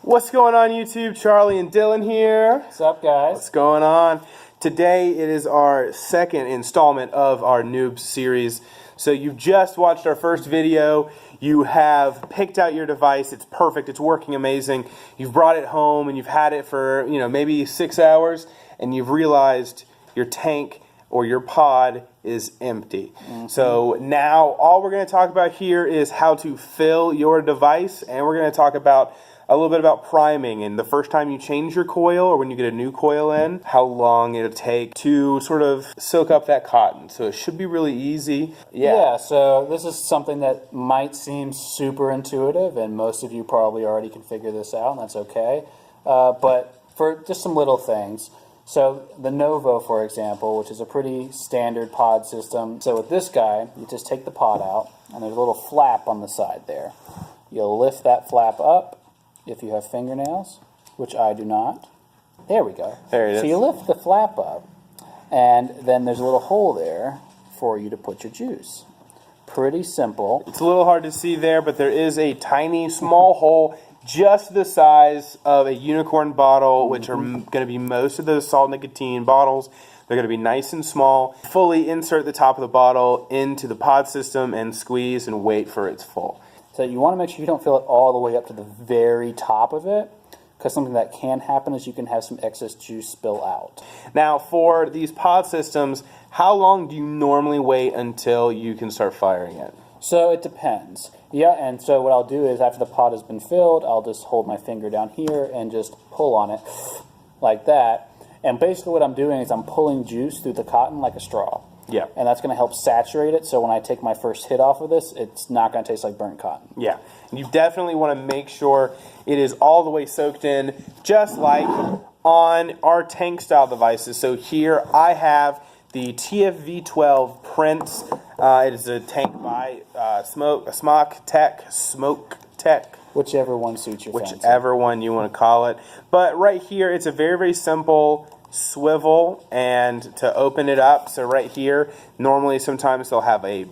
What's going on YouTube? Charlie and Dylan here. What's up, guys? What's going on? Today it is our second installment of our Noobs series. So you've just watched our first video. You have picked out your device. It's perfect. It's working amazing. You've brought it home and you've had it for, maybe 6 hours, and you've realized your tank or your pod is empty. So now all we're going to talk about here is how to fill your device, and we're going to talk about a little bit about priming and the first time you change your coil or when you get a new coil in, how long it'll take to sort of soak up that cotton. So it should be really easy. Yeah, so this is something that might seem super intuitive, and most of you probably already can figure this out, and that's okay. But for just some little things. So the Novo, for example, which is a pretty standard pod system. So with this guy, you just take the pod out, and there's a little flap on the side there. You'll lift that flap up if you have fingernails, which I do not. There we go. There it is. So you lift the flap up, and then there's a little hole there for you to put your juice. Pretty simple. It's a little hard to see there, but there is a tiny, small hole just the size of a unicorn bottle, which are going to be most of those salt nicotine bottles. They're going to be nice and small. Fully insert the top of the bottle into the pod system and squeeze and wait for its full. So you want to make sure you don't fill it all the way up to the very top of it, because something that can happen is you can have some excess juice spill out. Now, for these pod systems, how long do you normally wait until you can start firing it? So it depends. Yeah, and so what I'll do is after the pod has been filled, I'll just hold my finger down here and just pull on it like that. And basically what I'm doing is I'm pulling juice through the cotton like a straw. Yeah. And that's going to help saturate it, so when I take my first hit off of this, it's not going to taste like burnt cotton. Yeah. You definitely want to make sure it is all the way soaked in, just like on our tank style devices. So here I have the TFV12 Prince. It is a tank by Smoke Tech. Whichever one suits your fancy. Whichever one you want to call it. But right here, it's a very, very simple swivel, and to open it up, so right here, normally sometimes they'll have a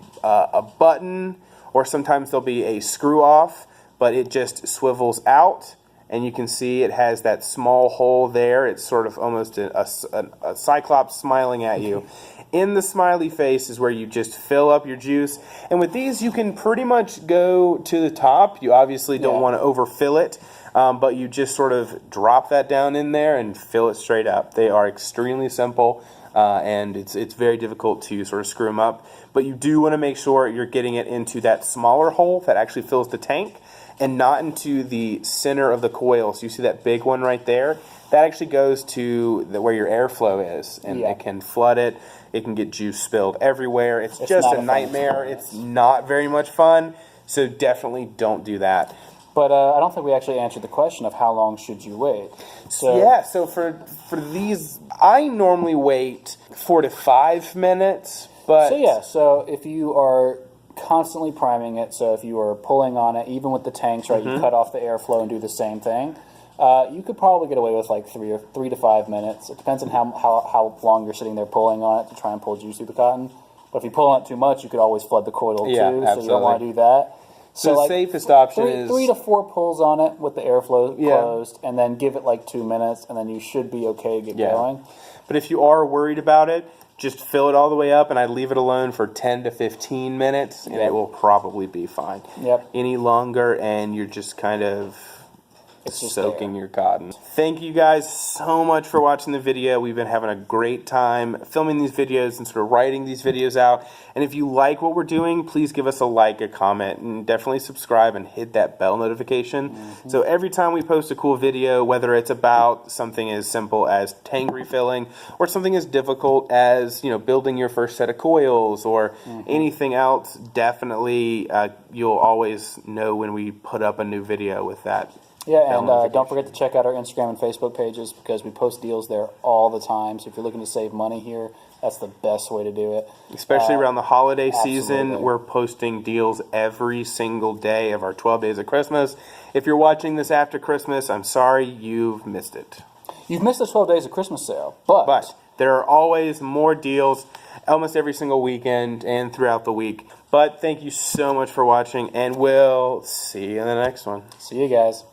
button, or sometimes there'll be a screw off, but it just swivels out, and you can see it has that small hole there. It's sort of almost a cyclops smiling at you. In the smiley face is where you just fill up your juice, and with these you can pretty much go to the top. You obviously don't want to overfill it, but you just sort of drop that down in there and fill it straight up. They are extremely simple, and it's very difficult to sort of screw them up, but you do want to make sure you're getting it into that smaller hole that actually fills the tank and not into the center of the coil. So you see that big one right there? That actually goes to where your airflow is, and it can flood it. It can get juice spilled everywhere. It's just a nightmare. It's not very much fun, so definitely don't do that. But I don't think we actually answered the question of how long should you wait. So yeah, so for these, I normally wait 4 to 5 minutes. But so if you are constantly priming it, so if you are pulling on it, even with the tanks, right, you cut off the airflow and do the same thing, you could probably get away with like 3 to 5 minutes. It depends on how long you're sitting there pulling on it to try and pull juice through the cotton. But if you pull on it too much, you could always flood the coil too, absolutely. So you don't want to do that. So the safest option is 3 to 4 pulls on it with the airflow closed, and then give it like 2 minutes, and then you should be okay to get going. But if you are worried about it, just fill it all the way up, and I leave it alone for 10 to 15 minutes, and it will probably be fine. Any longer, and you're just kind of soaking your cotton. Thank you guys so much for watching the video. We've been having a great time filming these videos and sort of writing these videos out. And if you like what we're doing, please give us a like, a comment, and definitely subscribe and hit that bell notification. So every time we post a cool video, whether it's about something as simple as tank refilling or something as difficult as building your first set of coils or anything else, definitely you'll always know when we put up a new video with that. Yeah, and don't forget to check out our Instagram and Facebook pages, because we post deals there all the time. So if you're looking to save money here, that's the best way to do it. Especially around the holiday season, we're posting deals every single day of our 12 days of Christmas. If you're watching this after Christmas, I'm sorry, you've missed it. You've missed the 12 days of Christmas sale, but there are always more deals almost every single weekend and throughout the week. But thank you so much for watching, and we'll see you in the next one. See you guys.